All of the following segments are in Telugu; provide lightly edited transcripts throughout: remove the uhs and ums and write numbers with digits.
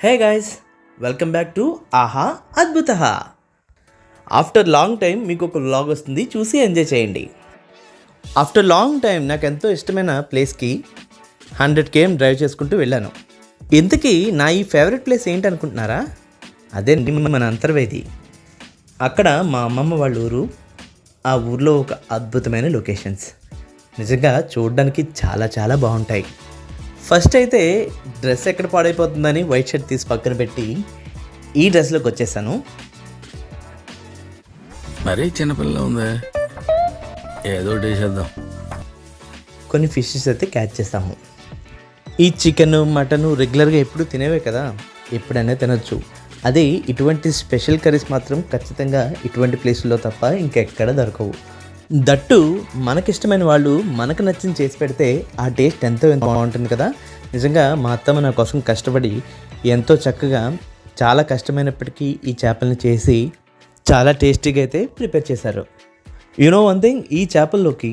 Hey guys, welcome back to ఆహా అద్భుత. ఆఫ్టర్ లాంగ్ టైం మీకు ఒక వ్లాగ్ వస్తుంది, చూసి ఎంజాయ్ చేయండి. ఆఫ్టర్ లాంగ్ టైం నాకు ఎంతో ఇష్టమైన ప్లేస్కి 100 km డ్రైవ్ చేసుకుంటూ వెళ్ళాను. ఇంతకీ నా ఈ ఫేవరెట్ ప్లేస్ ఏంటి అనుకుంటున్నారా? అదే మన అంతర్వేది. అక్కడ మా అమ్మమ్మ వాళ్ళ ఊరు. ఆ ఊర్లో ఒక అద్భుతమైన లొకేషన్స్ నిజంగా చూడడానికి చాలా చాలా బాగుంటాయి. ఫస్ట్ అయితే డ్రెస్ ఎక్కడ పాడైపోతుందని వైట్ షర్ట్ తీసి పక్కన పెట్టి ఈ డ్రెస్లోకి వచ్చేసాను. మరీ చిన్నపిల్ల ఉందా, ఏదో చేద్దాం. కొన్ని ఫిషెస్ అయితే క్యాచ్ చేస్తాము. ఈ చికెన్ మటన్ రెగ్యులర్గా ఎప్పుడు తినేవే కదా, ఎప్పుడైనా తినొచ్చు. అదే ఇటువంటి స్పెషల్ కర్రీస్ మాత్రం ఖచ్చితంగా ఇటువంటి ప్లేసుల్లో తప్ప ఇంకెక్కడ దొరకవు. దట్టు మనకిష్టమైన వాళ్ళు మనకు నచ్చింది చేసి పెడితే ఆ టేస్ట్ ఎంతో బాగుంటుంది కదా. నిజంగా మా అత్తమ్మ నా కోసం కష్టపడి ఎంతో చక్కగా, చాలా కష్టమైనప్పటికీ ఈ చేపల్ని చేసి చాలా టేస్టీగా అయితే ప్రిపేర్ చేశారు. వన్ థింగ్, ఈ చేపల్లోకి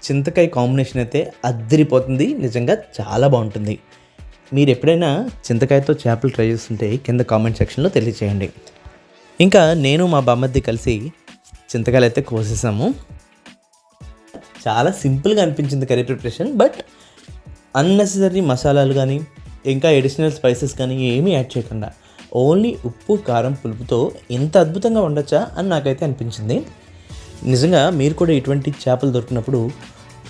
చింతకాయ కాంబినేషన్ అయితే అద్దరిపోతుంది. నిజంగా చాలా బాగుంటుంది. మీరు ఎప్పుడైనా చింతకాయతో చేపలు ట్రై చేస్తుంటే కింద కామెంట్ సెక్షన్లో తెలియచేయండి. ఇంకా నేను మా బామ్మద్ది కలిసి చింతకాయలు అయితే కోసేసాము. చాలా సింపుల్గా అనిపించింది కర్రీ ప్రిపరేషన్, బట్ అన్నెసరీ మసాలాలు కానీ ఇంకా అడిషనల్ స్పైసెస్ కానీ ఏమీ యాడ్ చేయకుండా ఓన్లీ ఉప్పు కారం పులుపుతో ఇంత అద్భుతంగా ఉండొచ్చా అని నాకైతే అనిపించింది. నిజంగా మీరు కూడా ఇటువంటి చేపలు దొరికినప్పుడు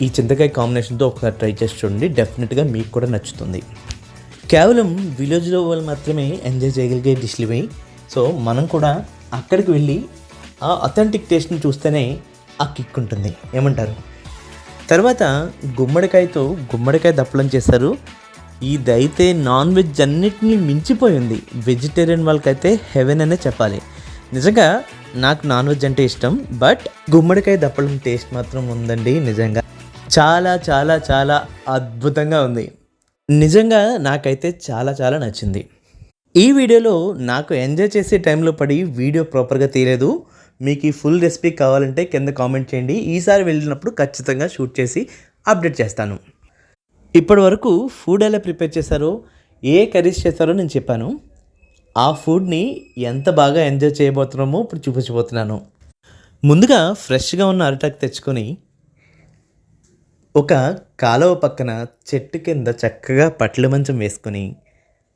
ఈ చింతకాయ కాంబినేషన్తో ఒకసారి ట్రై చేసి చూడండి, డెఫినెట్గా మీకు కూడా నచ్చుతుంది. కేవలం విలేజ్లో వాళ్ళు మాత్రమే ఎంజాయ్ చేయగలిగే డిష్లు ఇవి. సో మనం కూడా అక్కడికి వెళ్ళి ఆ అథెంటిక్ టేస్ట్ని చూస్తేనే ఆ కిక్ ఉంటుంది. ఏమంటారు? తర్వాత గుమ్మడికాయతో గుమ్మడికాయ దప్పలం చేశారు. ఇదైతే నాన్ వెజ్ అన్నిటినీ మించిపోయింది. వెజిటేరియన్ వాళ్ళకైతే హెవెన్ అనే చెప్పాలి. నిజంగా నాకు నాన్ వెజ్ అంటే ఇష్టం, బట్ గుమ్మడికాయ దప్పలం టేస్ట్ మాత్రం ఉందండి. నిజంగా చాలా చాలా చాలా అద్భుతంగా ఉంది. నిజంగా నాకైతే చాలా చాలా నచ్చింది. ఈ వీడియోలో నాకు ఎంజాయ్ చేసే టైంలో పడి వీడియో ప్రాపర్గా తీయలేదు. మీకు ఈ ఫుల్ రెసిపీ కావాలంటే కింద కామెంట్ చేయండి. ఈసారి వెళ్ళినప్పుడు ఖచ్చితంగా షూట్ చేసి అప్డేట్ చేస్తాను. ఇప్పటి వరకు ఫుడ్ ఎలా ప్రిపేర్ చేశారో, ఏ కర్రీస్ చేశారో నేను చెప్పాను. ఆ ఫుడ్ని ఎంత బాగా ఎంజాయ్ చేయబోతున్నామో ఇప్పుడు చూపించబోతున్నాను. ముందుగా ఫ్రెష్గా ఉన్న అరిటాకు తెచ్చుకొని ఒక కాలువ పక్కన చెట్టు కింద చక్కగా పట్ల మంచం వేసుకొని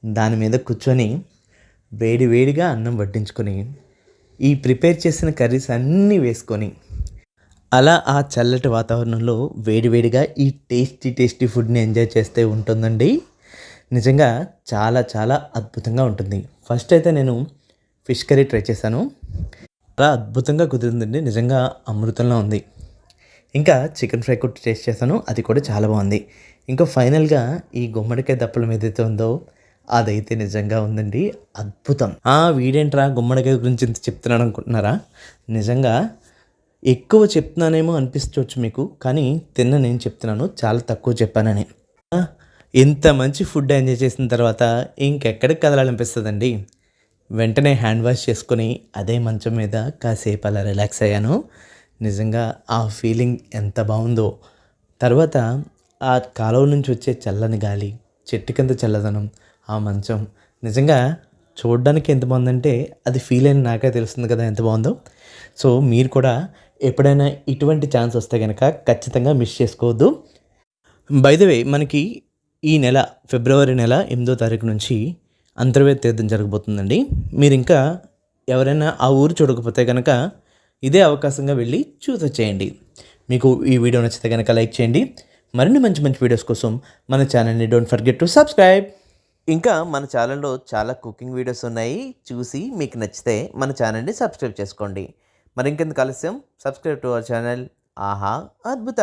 దాని మీద కూర్చొని వేడి వేడిగా అన్నం వడ్డించుకొని ఈ ప్రిపేర్ చేసిన కర్రీస్ అన్నీ వేసుకొని అలా ఆ చల్లటి వాతావరణంలో వేడివేడిగా ఈ టేస్టీ ఫుడ్ని ఎంజాయ్ చేస్తే ఉంటుందండి. నిజంగా చాలా చాలా అద్భుతంగా ఉంటుంది. ఫస్ట్ అయితే నేను ఫిష్ కర్రీ ట్రై చేశాను. చాలా అద్భుతంగా కుదిరిందండి. నిజంగా అమృతంలో ఉంది. ఇంకా చికెన్ ఫ్రై కూడా టేస్ట్ చేశాను, అది కూడా చాలా బాగుంది. ఇంకా ఫైనల్గా ఈ గుమ్మడికాయ దప్పలం ఏదైతే ఉందో అదైతే నిజంగా ఉందండి, అద్భుతం. వీడేంట్రా గుమ్మడికాయ గురించి ఇంత చెప్తున్నాను అనుకుంటున్నారా? నిజంగా ఎక్కువ చెప్తున్నానేమో అనిపించవచ్చు మీకు, కానీ నేను చెప్తున్నాను చాలా తక్కువ చెప్పానని. ఇంత మంచి ఫుడ్ ఎంజాయ్ చేసిన తర్వాత ఇంకెక్కడికి కదలాలనిపిస్తుందండి. వెంటనే హ్యాండ్ వాష్ చేసుకొని అదే మంచం మీద కాసేపు అలా రిలాక్స్ అయ్యాను. నిజంగా ఆ ఫీలింగ్ ఎంత బాగుందో. తర్వాత ఆ కాలువ నుంచి వచ్చే చల్లని గాలి, చెట్టు కింద చల్లదనం, ఆ మంచం నిజంగా చూడడానికి ఎంత బాగుందంటే అది ఫీల్ అయిన నాకే తెలుస్తుంది కదా ఎంత బాగుందో. సో మీరు కూడా ఎప్పుడైనా ఇటువంటి ఛాన్స్ వస్తే కనుక ఖచ్చితంగా మిస్ చేసుకోవద్దు. బై ద వే, మనకి ఈ నెల ఫిబ్రవరి నెల 8వ తారీఖు నుంచి అంతర్వేది తీర్థం జరగబోతుందండి. మీరు ఇంకా ఎవరైనా ఆ ఊరు చూడకపోతే కనుక ఇదే అవకాశంగా వెళ్ళి చూసొచ్చేయండి. మీకు ఈ వీడియో నచ్చితే కనుక లైక్ చేయండి. మరిన్ని మంచి మంచి వీడియోస్ కోసం మన ఛానల్ని డోంట్ ఫర్గెట్ టు సబ్స్క్రైబ్. ఇంకా మన ఛానల్లో చాలా కుకింగ్ వీడియోస్ ఉన్నాయి, చూసి మీకు నచ్చితే మన ఛానల్ని సబ్స్క్రైబ్ చేసుకోండి. మరి ఇంకెందుకు ఆలస్యం, సబ్స్క్రైబ్ టు అవర్ ఛానల్ ఆహా అద్భుత.